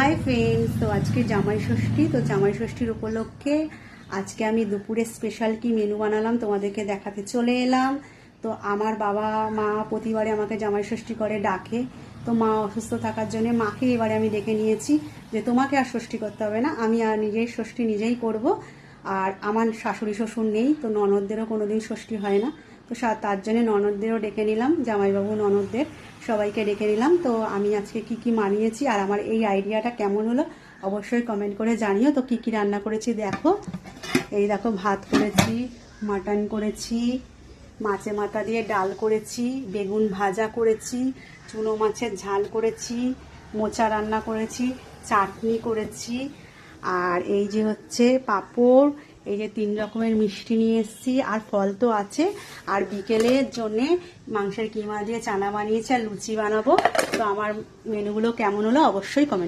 Hi friends, তো আজকে জামাই ষষ্ঠী। তো জামাই ষষ্ঠীর উপলক্ষে আজকে আমি দুপুরে স্পেশাল কি মেনু বানালাম তোমাদেরকে দেখাতে চলে এলাম। তো আমার বাবা মা প্রতিবারে আমাকে জামাই ষষ্ঠী করে ডাকে। তো মা অসুস্থ থাকার জন্য মাকে এবারে আমি ডেকে নিয়েছি যে তোমাকে আর ষষ্ঠী করতে হবে না, আমি আর নিজেই ষষ্ঠী নিজেই করব। আর আমার শাশুড়ি শ্বশুর নেই, তো ননদদেরও কোনোদিন ষষ্ঠী হয় না। তো তার জন্য ননদদেরও ডেকে নিলাম, জামাইবাবু ননদদের সবাইকে ডেকে নিলাম। তো আমি আজকে কি কি মানিয়েছি আর আমার এই আইডিয়াটা কেমন হলো অবশ্যই কমেন্ট করে জানিও। তো কি কি রান্না করেছি দেখো, এই দেখো ভাত করেছি, মাটন করেছি, মাছে মাথা দিয়ে ডাল করেছি, বেগুন ভাজা করেছি, চুনো মাছের ঝাল করেছি, মোচা রান্না করেছি, চাটনি করেছি, আর এই যে হচ্ছে পাঁপড়, এই যে 3 রকমের মিষ্টি নিয়ে এসেছি, আর ফল তো আছে। আর বিকেলের জন্যে মাংসের কিমা দিয়ে চানা বানিয়েছি আর লুচি বানাবো। তো আমার মেনুগুলো কেমন হলো অবশ্যই কমেন্ট